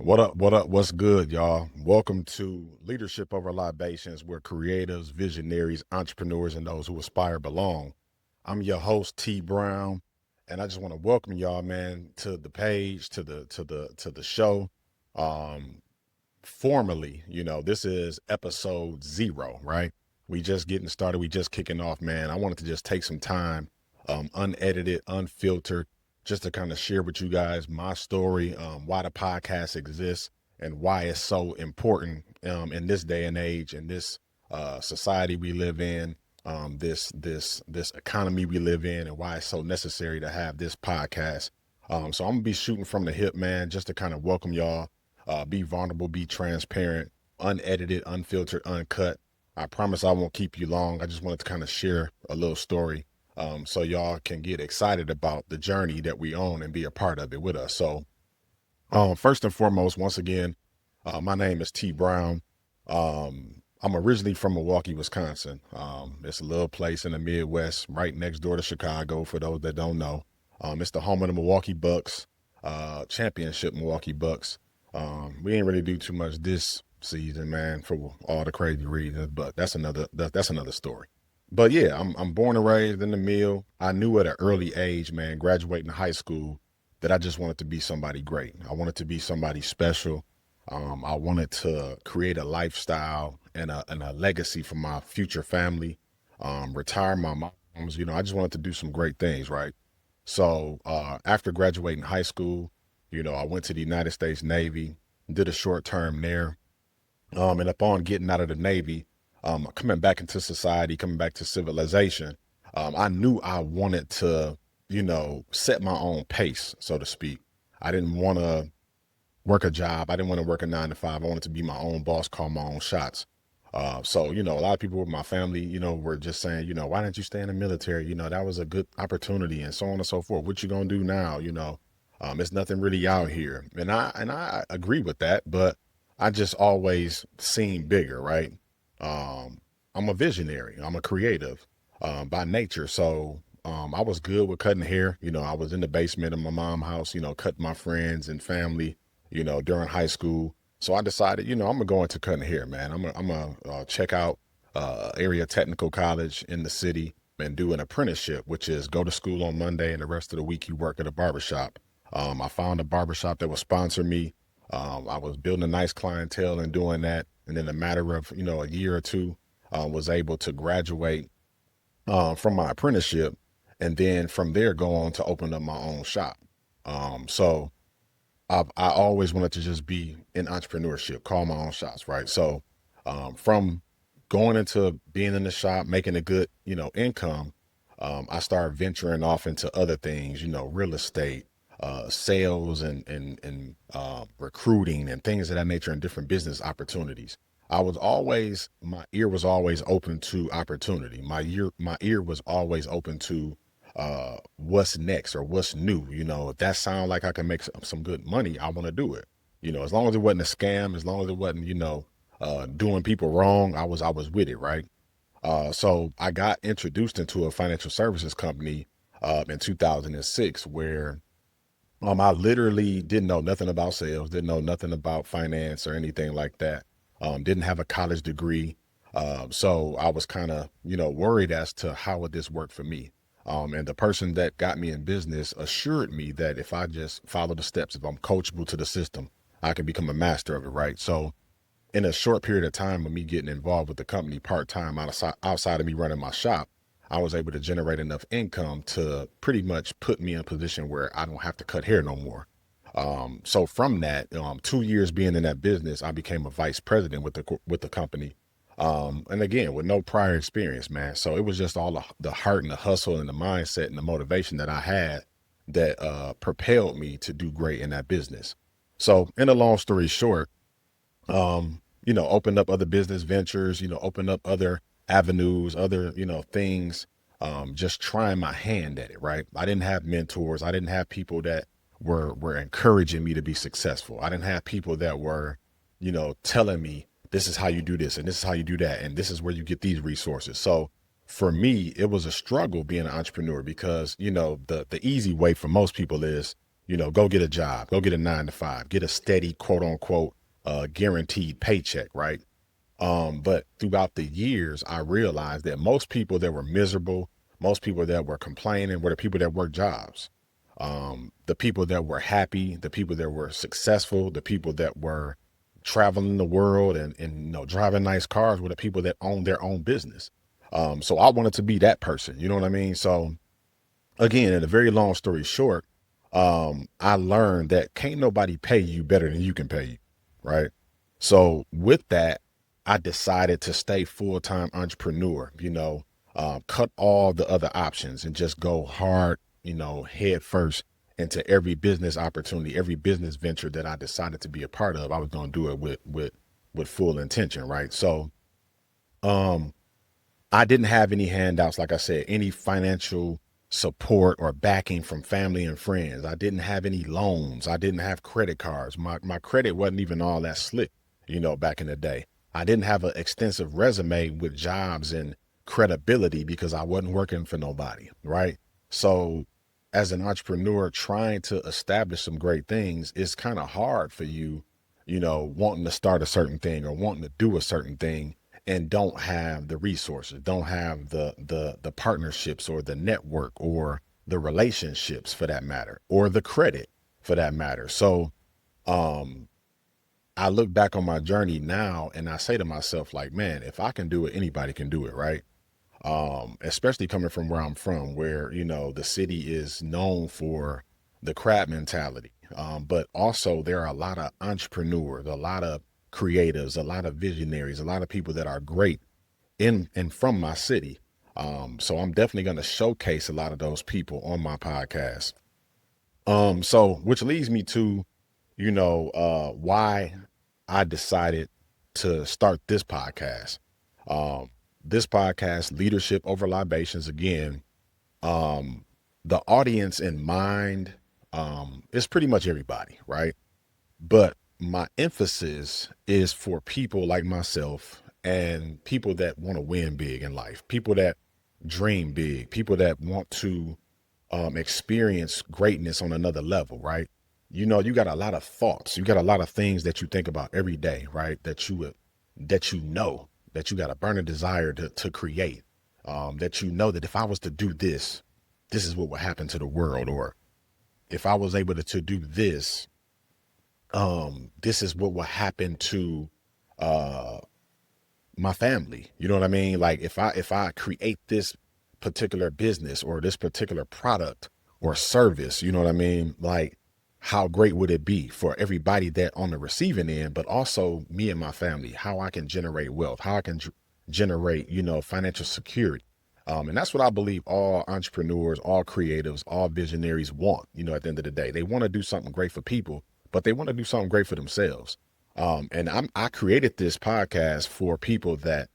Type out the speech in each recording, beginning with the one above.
What up? What up? What's good, y'all? Welcome to Leadership Over Libations, where creatives, visionaries, entrepreneurs, and those who aspire belong. I'm your host, T Brown, and I just want to welcome y'all, man, to the page, to the show. Um, Formally, this is episode 0, right? We just getting started. We just kicking off, man. I wanted to just take some time, unedited, unfiltered, just to kind of share with you guys my story, why the podcast exists and why it's so important in this day and age, in this society we live in, this economy we live in, and why it's so necessary to have this podcast. So I'm gonna be shooting from the hip, man, just to kind of welcome y'all, be vulnerable, be transparent, unedited, unfiltered, uncut. I promise I won't keep you long. I just wanted to kind of share a little story, so y'all can get excited about the journey that we own and be a part of it with us. So first and foremost, once again, my name is T Brown. I'm originally from Milwaukee, Wisconsin. It's a little place in the Midwest, right next door to Chicago, for those that don't know. It's the home of the Milwaukee Bucks, championship Milwaukee Bucks. We ain't really do too much this season, man, for all the crazy reasons, but that's another story. But yeah, I'm born and raised in the mill. I knew at an early age, man, graduating high school, that I just wanted to be somebody great. I wanted to be somebody special. I wanted to create a lifestyle and a legacy for my future family. Retire my moms. I just wanted to do some great things, right? So after graduating high school, I went to the United States Navy, did a short term there. And upon getting out of the Navy, coming back into society, coming back to civilization, I knew I wanted to, set my own pace, so to speak. I didn't want to work a job. I didn't want to work a 9 to 5. I wanted to be my own boss, call my own shots. So, a lot of people with my family, were just saying, why didn't you stay in the military? That was a good opportunity and so on and so forth. What you gonna do now? It's nothing really out here. And I agree with that, but I just always seem bigger, right? I'm a visionary. I'm a creative, by nature. So, I was good with cutting hair. I was in the basement of my mom's house, cutting my friends and family, during high school. So I decided, I'm gonna go into cutting hair, man. I'm gonna check out area technical college in the city and do an apprenticeship, which is go to school on Monday and the rest of the week you work at a barbershop. I found a barbershop that would sponsor me. I was building a nice clientele and doing that. And in a matter of, a year or two, was able to graduate from my apprenticeship, and then from there go on to open up my own shop. So I always wanted to just be in entrepreneurship, call my own shots, right? So from going into being in the shop, making a good, income, I started venturing off into other things, real estate, sales and recruiting and things of that nature, and different business opportunities. My ear was always open to opportunity. My ear was always open to what's next or what's new. If that sounds like I can make some good money, I want to do it. As long as it wasn't a scam, as long as it wasn't, doing people wrong, I was with it, right? So I got introduced into a financial services company in 2006, where I literally didn't know nothing about sales, didn't know nothing about finance or anything like that. Didn't have a college degree. So I was kind of, worried as to how would this work for me. And the person that got me in business assured me that if I just follow the steps, if I'm coachable to the system, I can become a master of it, right? So in a short period of time of me getting involved with the company part-time outside of me running my shop, I was able to generate enough income to pretty much put me in a position where I don't have to cut hair no more. So from that, 2 years being in that business, I became a vice president with the company. And again, with no prior experience, man. So it was just all the heart and the hustle and the mindset and the motivation that I had that propelled me to do great in that business. So in a long story short, opened up other business ventures, opened up other avenues, other, things, just trying my hand at it, right? I didn't have mentors. I didn't have people that were encouraging me to be successful. I didn't have people that were, telling me this is how you do this and this is how you do that and this is where you get these resources. So for me, it was a struggle being an entrepreneur because, the easy way for most people is go get a job, go get a 9 to 5, get a steady quote unquote guaranteed paycheck, right? But throughout the years, I realized that most people that were miserable, most people that were complaining were the people that worked jobs. The people that were happy, the people that were successful, the people that were traveling the world and driving nice cars were the people that owned their own business. So I wanted to be that person, you know what I mean? So again, in a very long story short, I learned that can't nobody pay you better than you can pay you, right? So with that, I decided to stay full-time entrepreneur, cut all the other options and just go hard, head first into every business opportunity, every business venture that I decided to be a part of. I was going to do it with full intention, right? So, um, I didn't have any handouts, like I said, any financial support or backing from family and friends. I didn't have any loans. I didn't have credit cards. My credit wasn't even all that slick, back in the day. I didn't have an extensive resume with jobs and credibility because I wasn't working for nobody, right? So as an entrepreneur trying to establish some great things, it's kind of hard for you, wanting to start a certain thing or wanting to do a certain thing and don't have the resources, don't have the partnerships or the network or the relationships for that matter, or the credit for that matter. So um I look back on my journey now and I say to myself, like, man, if I can do it, anybody can do it, right? Especially coming from where I'm from, where, the city is known for the crab mentality. But also there are a lot of entrepreneurs, a lot of creatives, a lot of visionaries, a lot of people that are great in and from my city. So I'm definitely going to showcase a lot of those people on my podcast. So which leads me to, why I decided to start this podcast. This podcast, Leadership Over Libations, again, um, the audience in mind, is pretty much everybody, right? But my emphasis is for people like myself and people that want to win big in life, people that dream big, people that want to experience greatness on another level, right? You got a lot of thoughts, you got a lot of things that you think about every day, right? That that you got a burning desire to create. That that if I was to do this, this is what would happen to the world, or if I was able to do this, this is what will happen to uh my family. You know what I mean? Like if I create this particular business or this particular product or service, you know what I mean? Like how great would it be for everybody that on the receiving end, but also me and my family, how I can generate wealth, how I can generate, financial security. And that's what I believe all entrepreneurs, all creatives, all visionaries want, at the end of the day. They want to do something great for people, but they want to do something great for themselves. And I created this podcast for people that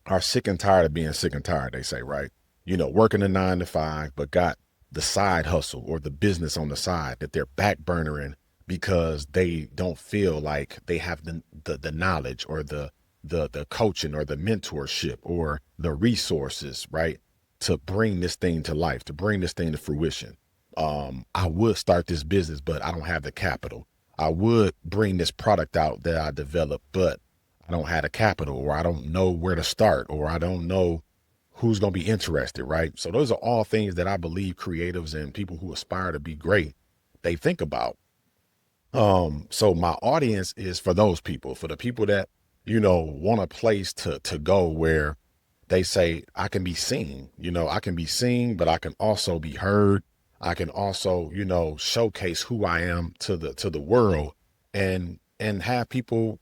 are sick and tired of being sick and tired, they say, right? Working a 9 to 5, but got the side hustle or the business on the side that they're backburnering because they don't feel like they have the knowledge or the coaching or the mentorship or the resources, right? To bring this thing to life, to bring this thing to fruition. I would start this business, but I don't have the capital. I would bring this product out that I developed, but I don't have the capital, or I don't know where to start, or I don't know who's going to be interested, right? So those are all things that I believe creatives and people who aspire to be great, they think about. So my audience is for those people, for the people that, want a place to go where they say, I can be seen, I can be seen, but I can also be heard. I can also, showcase who I am to the world and have people,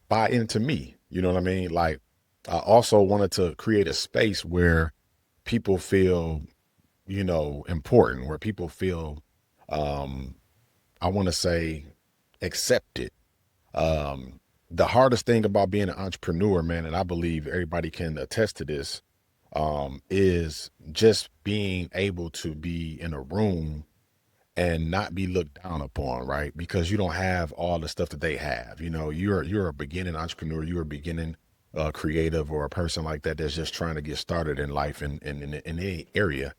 buy into me. You know what I mean? Like I also wanted to create a space where people feel, important, where people feel, um, I want to say accepted. Um, the hardest thing about being an entrepreneur, man, and I believe everybody can attest to this, is just being able to be in a room and not be looked down upon, right? Because you don't have all the stuff that they have. You're a beginning entrepreneur, you're a beginning creative or a person like that that's just trying to get started in life in any area.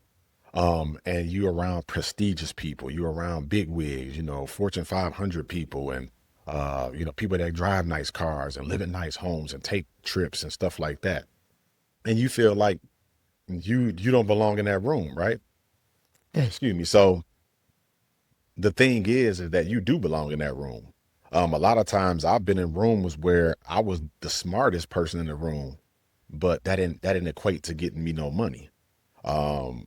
And you're around prestigious people, you're around big wigs, Fortune 500 people, and people that drive nice cars and live in nice homes and take trips and stuff like that. And you feel like you don't belong in that room, right? Excuse me. So the thing is that you do belong in that room. A lot of times I've been in rooms where I was the smartest person in the room, but that didn't equate to getting me no money. Um,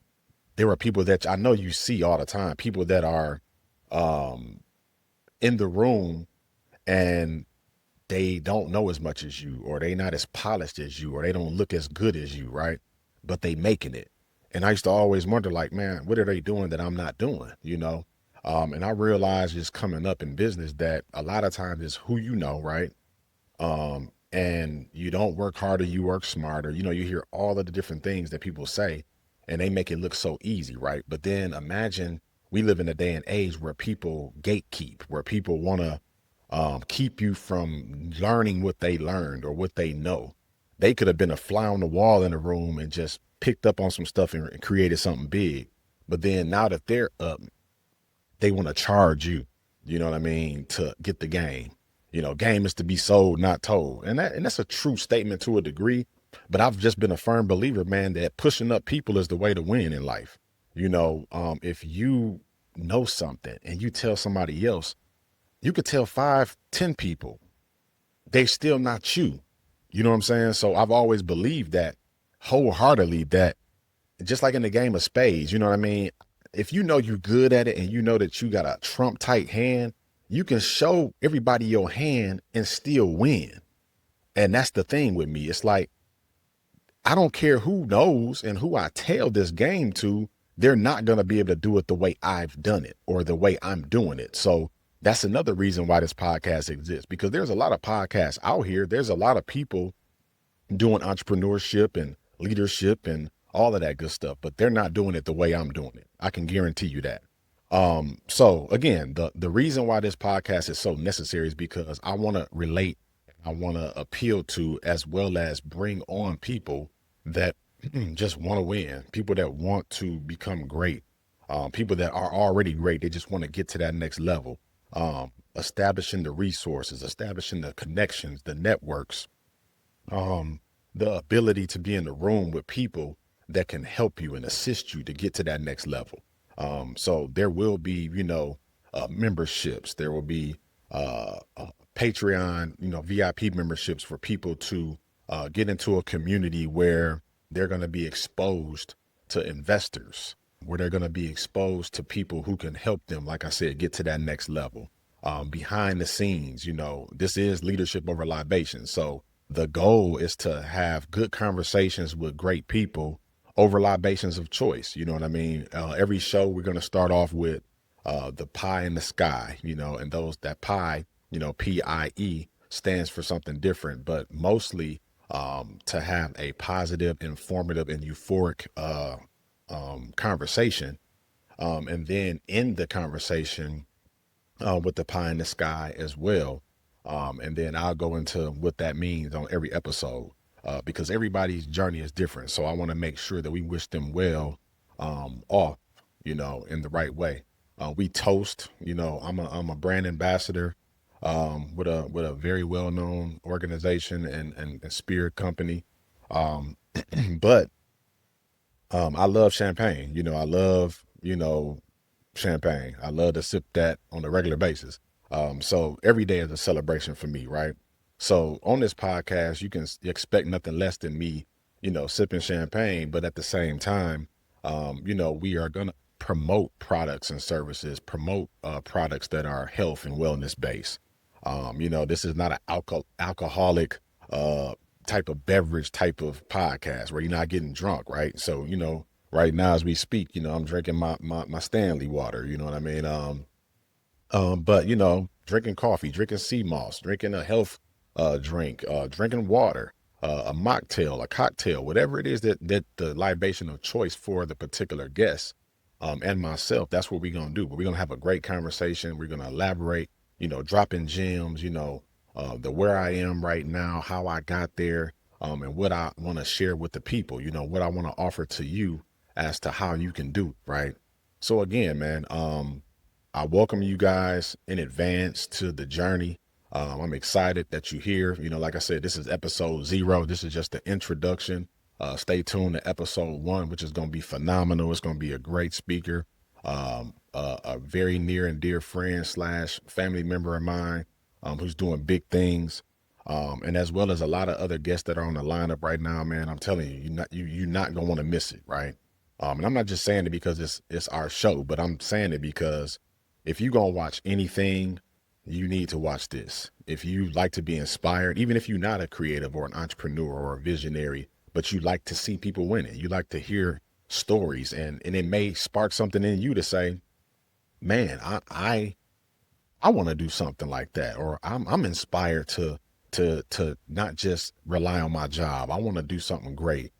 there are people that I know you see all the time, people that are um, in the room and they don't know as much as you, or they not as polished as you, or they don't look as good as you, right? But they making it. And I used to always wonder, like, man, what are they doing that I'm not doing, And I realized just coming up in business that a lot of times it's who you know, right? And you don't work harder, you work smarter. You hear all of the different things that people say, and they make it look so easy, right? But then imagine we live in a day and age where people gatekeep, where people want to keep you from learning what they learned or what they know. They could have been a fly on the wall in the room and just picked up on some stuff and created something big. But then now that they're up, they want to charge you, you know what I mean, to get the game. Game is to be sold, not told. And that's a true statement to a degree. But I've just been a firm believer, man, that pushing up people is the way to win in life. If you know something and you tell somebody else, you could tell 5, 10 people, they still not you. You know what I'm saying? So I've always believed that wholeheartedly, that just like in the game of spades, you know what I mean? If you know you're good at it and you know that you got a trump tight hand, you can show everybody your hand and still win. And that's the thing with me. It's like, I don't care who knows and who I tell this game to, they're not going to be able to do it the way I've done it or the way I'm doing it. So that's another reason why this podcast exists, because there's a lot of podcasts out here. There's a lot of people doing entrepreneurship and leadership and all of that good stuff, but they're not doing it the way I'm doing it. I can guarantee you that. So again, the reason why this podcast is so necessary is because I want to relate, I want to appeal to, as well as bring on people that just want to win, people that want to become great, people that are already great. They just want to get to that next level. Establishing the resources, establishing the connections, the networks, um, the ability to be in the room with people that can help you and assist you to get to that next level. So there will be, memberships. There will be Patreon, VIP memberships for people to get into a community where they're going to be exposed to investors, where they're going to be exposed to people who can help them, like I said, get to that next level. Behind the scenes, this is Leadership Over Libations. So the goal is to have good conversations with great people over libations of choice. You know what I mean? Every show, we're going to start off with the pie in the sky, and that pie, PIE stands for something different, but mostly to have a positive, informative, and euphoric conversation. And then in the conversation, with the pie in the sky as well. And then I'll go into what that means on every episode, because everybody's journey is different. So I want to make sure that we wish them well off, in the right way. We toast, I'm a brand ambassador with a very well-known organization and spirit company. Um, but I love champagne. I love, champagne. I love to sip that on a regular basis. So every day is a celebration for me, right? So on this podcast, you can expect nothing less than me, sipping champagne, but at the same time, we are going to promote products and services, promote products that are health and wellness based. This is not an alcoholic type of beverage type of podcast where you're not getting drunk, right? So, right now as we speak, I'm drinking my Stanley water, you know what I mean? But drinking coffee, drinking sea moss, drinking a health drink, drinking water, a mocktail, a cocktail, whatever it is that the libation of choice for the particular guest, and myself, that's what we're gonna do. But we're gonna have a great conversation. We're gonna elaborate, dropping gems, the where I am right now, how I got there, and what I want to share with the people, what I want to offer to you as to how you can do, right? So again, man, I welcome you guys in advance to the journey. I'm excited that you're here. You know, like I said, this is episode 0. This is just the introduction. Stay tuned to episode 1, which is going to be phenomenal. It's going to be a great speaker, a very near and dear friend slash family member of mine, who's doing big things. And as well as a lot of other guests that are on the lineup right now, man. I'm telling you, you're not gonna want to miss it, right? And I'm not just saying it because it's our show, but I'm saying it because if you're gonna watch anything, you need to watch this. If you like to be inspired, even if you're not a creative or an entrepreneur or a visionary, but you like to see people winning, you like to hear stories, and it may spark something in you to say, man, I want to do something like that, or I'm inspired to not just rely on my job. I want to do something great,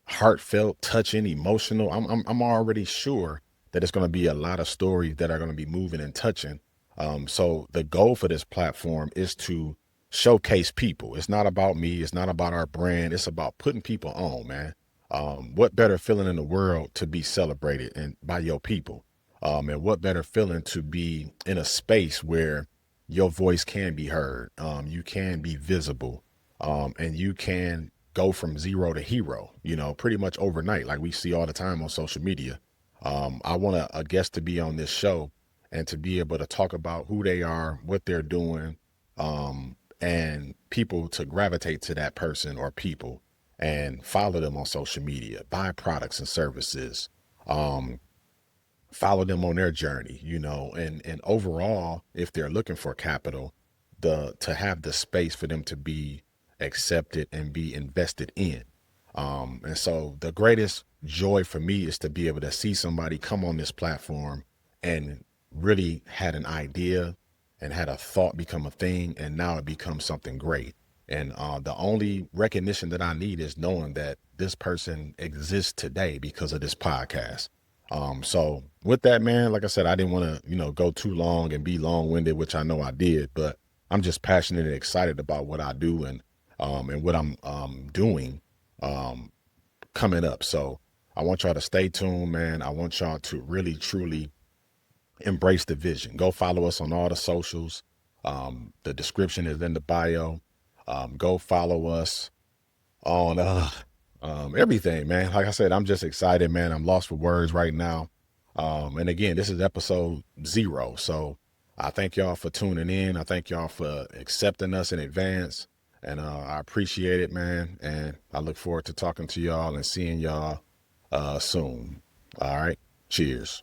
heartfelt, touching, emotional. I'm already sure that it's going to be a lot of stories that are going to be moving and touching. So the goal for this platform is to showcase people. It's not about me. It's not about our brand. It's about putting people on, man. What better feeling in the world to be celebrated and by your people? And what better feeling to be in a space where your voice can be heard, you can be visible, and you can go from zero to hero, pretty much overnight, like we see all the time on social media. I want a guest to be on this show and to be able to talk about who they are, what they're doing, and people to gravitate to that person or people and follow them on social media, buy products and services, follow them on their journey, and overall, if they're looking for capital, to have the space for them to be accepted and be invested in. And so the greatest joy for me is to be able to see somebody come on this platform and really had an idea and had a thought become a thing, and now it becomes something great. And the only recognition that I need is knowing that this person exists today because of this podcast. So with that, man, like I said, I didn't want to, go too long and be long-winded, which I know I did, but I'm just passionate and excited about what I do and what I'm doing coming up. So I want y'all to stay tuned, man. I want y'all to really, truly embrace the vision. Go follow us on all the socials. The description is in the bio. Go follow us on everything, man. Like I said, I'm just excited, man. I'm lost for words right now. And again, this is episode 0. So I thank y'all for tuning in. I thank y'all for accepting us in advance. And I appreciate it, man. And I look forward to talking to y'all and seeing y'all soon. All right. Cheers.